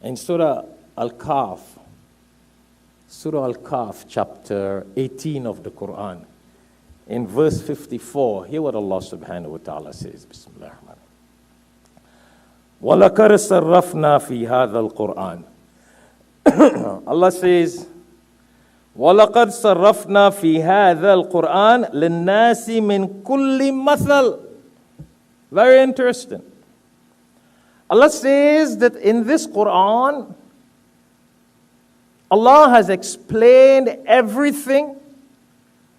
In Surah Al-Kahf, chapter 18 of the Quran, in verse 54, hear what Allah subhanahu wa ta'ala says. Bismillah ar-Rahman. وَلَقَدْ صَرَّفْنَا فِي هَذَا الْقُرْآنِ Allah says, وَلَقَدْ صَرَّفْنَا فِي هَذَا الْقُرْآنِ لِلنَّاسِ مِنْ كُلِّ مَثَلٍ. Very interesting. Allah says that in this Quran, Allah has explained everything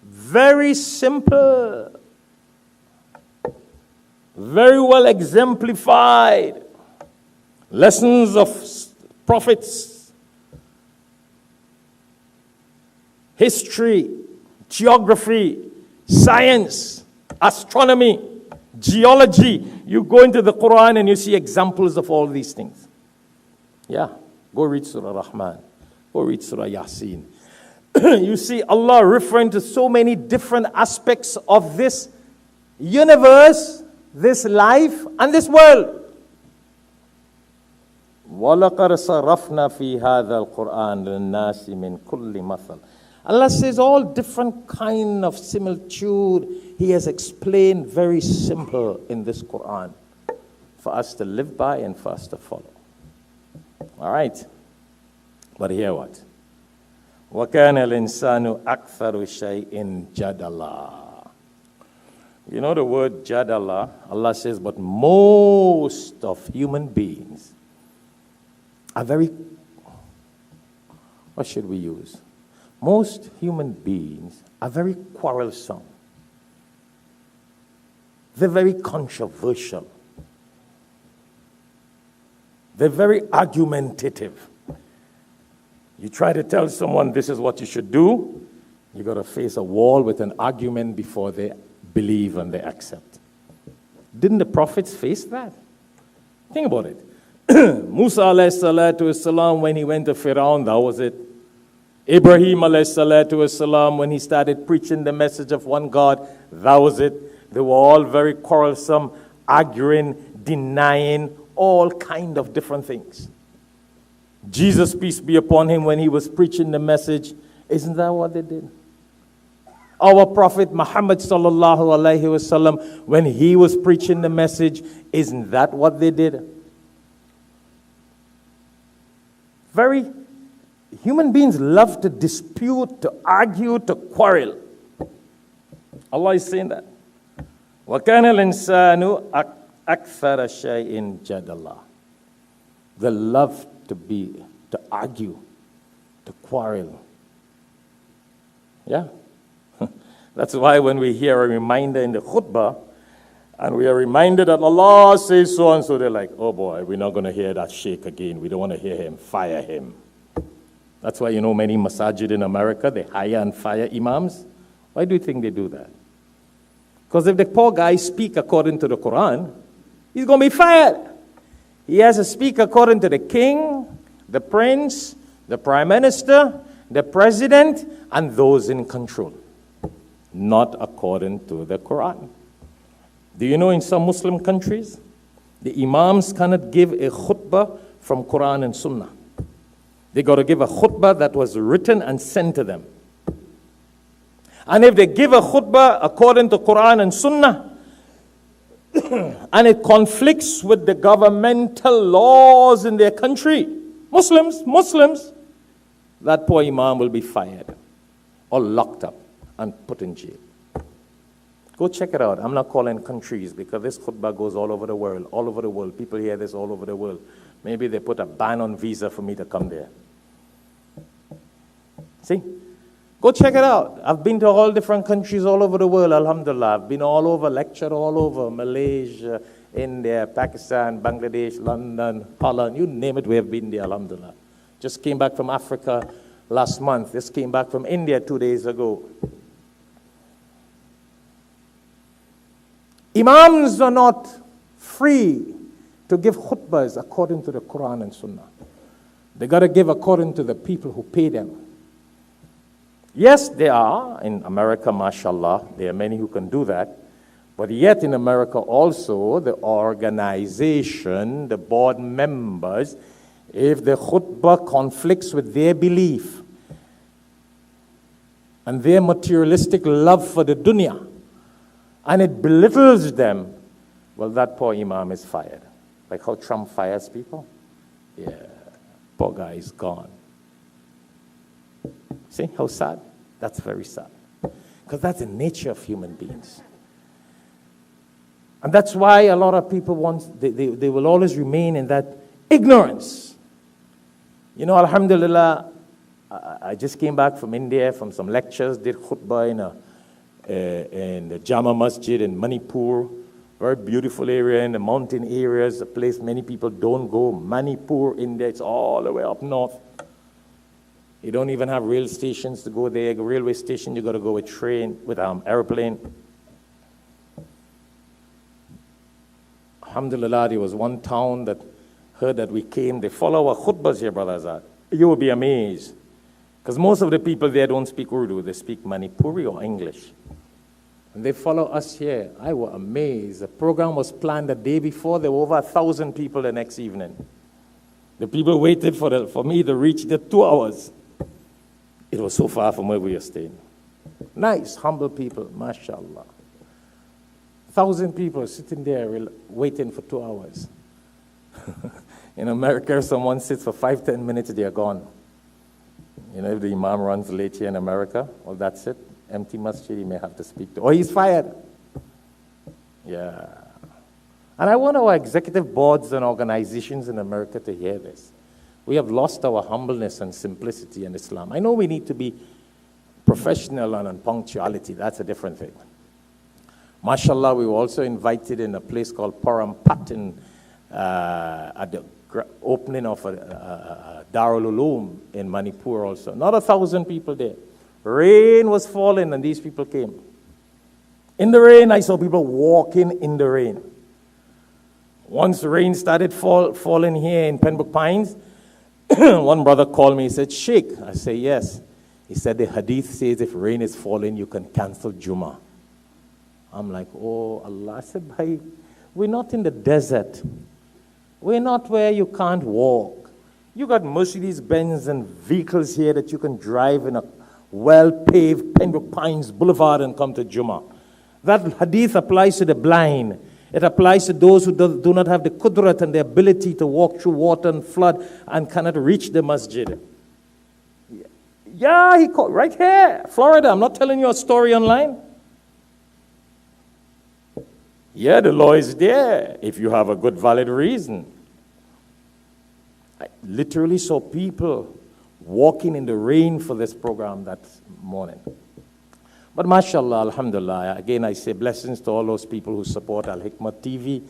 very simple, very well exemplified. Lessons of prophets, history, geography, science, astronomy, geology. You go into the Quran and you see examples of all these things. Yeah, go read Surah Rahman, go read Surah Yasin. You see Allah referring to so many different aspects of this universe, this life, and this world. وَلَقَدْ صَرَّفْنَا فِي هَذَا الْقُرْآنِ لِلنَّاسِ مِنْ كُلِّ مَثَلٍ. Allah says all different kind of similitude He has explained very simple in this Quran for us to live by and for us to follow. All right. But hear what? وَكَانَ الْإِنسَانُ أَكْثَرُ شَيْءٍ جَدَلًا. You know the word jadala? Allah says, but most of human beings are very, what should we use? Most human beings are very quarrelsome. They're very controversial. They're very argumentative. You try to tell someone this is what you should do, you got to face a wall with an argument before they believe and they accept. Didn't the prophets face that? Think about it. Musa alayhi salatu wasalam, when he went to Firaun, that was it. Ibrahim alayhi salatu wasalam, when he started preaching the message of one God, that was it. They were all very quarrelsome, arguing, denying, all kind of different things. Jesus, peace be upon him, when he was preaching the message, isn't that what they did? Our Prophet Muhammad sallallahu alayhi wasallam, when he was preaching the message, isn't that what they did? Human beings love to dispute, to argue, to quarrel. Allah is saying that. وَكَانَ الْإِنسَانُ أَكْثَرَ شَيْءٍ جَدَلًا. They love to argue, to quarrel. Yeah. That's why when we hear a reminder in the khutbah, and we are reminded that Allah says so and so, they're like, oh boy, we're not going to hear that sheikh again. We don't want to hear him. Fire him. That's why, many masajid in America, they hire and fire imams. Why do you think they do that? Because if the poor guy speak according to the Quran, he's going to be fired. He has to speak according to the king, the prince, the prime minister, the president, and those in control. Not according to the Quran. Do you know in some Muslim countries, the imams cannot give a khutbah from Quran and Sunnah. They got to give a khutbah that was written and sent to them. And if they give a khutbah according to Quran and Sunnah, and it conflicts with the governmental laws in their country, Muslims, that poor imam will be fired or locked up and put in jail. Go check it out. I'm not calling countries because this khutbah goes all over the world. All over the world. People hear this all over the world. Maybe they put a ban on visa for me to come there. See? Go check it out. I've been to all different countries all over the world, alhamdulillah. I've been all over, lectured all over. Malaysia, India, Pakistan, Bangladesh, London, Holland. You name it, we have been there, alhamdulillah. Just came back from Africa last month. Just came back from India 2 days ago. Imams are not free to give khutbahs according to the Quran and Sunnah. They got to give according to the people who pay them. Yes, there are. In America, mashallah, there are many who can do that. But yet in America also, the organization, the board members, If the khutbah conflicts with their belief and their materialistic love for the dunya, and it belittles them, well, that poor imam is fired. Like how Trump fires people. Yeah, poor guy is gone. See how sad? That's very sad. Because that's the nature of human beings. And that's why a lot of people they will always remain in that ignorance. You know, alhamdulillah, I just came back from India from some lectures, did khutbah in the Jama Masjid in Manipur, very beautiful area in the mountain areas, a place many people don't go. Manipur, India, it's all the way up north. You don't even have rail stations to go there. Railway station, you got to go with train, with airplane. Alhamdulillah, there was one town that heard that we came. They follow our khutbahs here, Brother Azad. You will be amazed. Because most of the people there don't speak Urdu. They speak Manipuri or English. And they follow us here. I was amazed. The program was planned the day before. There were over 1,000 people the next evening. The people waited for me to reach the 2 hours. It was so far from where we were staying. Nice, humble people, mashallah. 1,000 people sitting there waiting for 2 hours. In America, if someone sits for 5-10 minutes, they are gone. You know, if the imam runs late here in America, well, that's it. Empty masjid, he may have to speak to. Or he's fired. Yeah. And I want our executive boards and organizations in America to hear this. We have lost our humbleness and simplicity in Islam. I know we need to be professional and on punctuality. That's a different thing. MashaAllah, we were also invited in a place called Parampat at the opening of a Darul Uloom in Manipur also. Not 1,000 people there. Rain was falling and these people came. In the rain, I saw people walking in the rain. Once the rain started falling here in Pembroke Pines, one brother called me, he said, Sheikh. I say, yes. He said, the hadith says if rain is falling, you can cancel Jummah. I'm like, oh, Allah. I said, bhai, we're not in the desert. We're not where you can't walk. You got Mercedes-Benz and vehicles here that you can drive in a well-paved Pembroke Pines Boulevard and come to Jummah. That hadith applies to the blind. It applies to those who do not have the qudrat and the ability to walk through water and flood and cannot reach the masjid. Yeah, he called right here, Florida. I'm not telling you a story online. Yeah, the law is there if you have a good, valid reason. I literally saw people walking in the rain for this program that morning. But mashallah, alhamdulillah, again I say blessings to all those people who support Alhikmat TV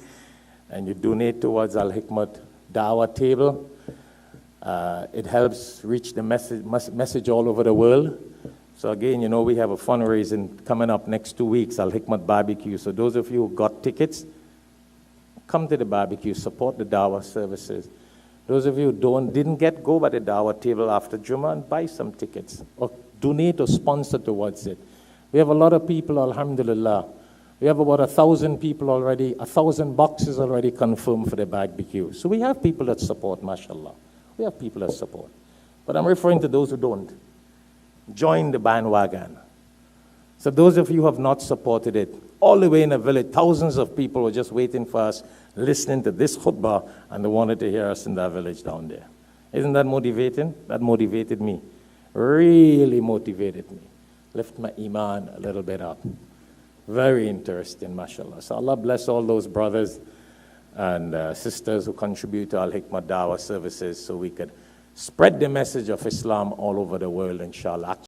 and you donate towards Alhikmat dawah table. It helps reach the message all over the world. So again, you know, we have a fundraising coming up next 2 weeks, Alhikmat barbecue. So those of you who got tickets, come to the barbecue, support the dawah services. Those of you who didn't go by the dawah table after Jummah and buy some tickets or donate or sponsor towards it. We have a lot of people, alhamdulillah. We have about 1,000 people already, 1,000 boxes already confirmed for the barbecue. So we have people that support, mashallah. We have people that support. But I'm referring to those who don't. Join the bandwagon. So those of you who have not supported it, all the way in the village, thousands of people were just waiting for us, listening to this khutbah, and they wanted to hear us in that village down there. Isn't that motivating? That motivated me. Really motivated me. Lift my iman a little bit up. Very interesting, mashallah. So Allah bless all those brothers and sisters who contribute to Al-Hikmat Dawah services so we could spread the message of Islam all over the world, inshallah.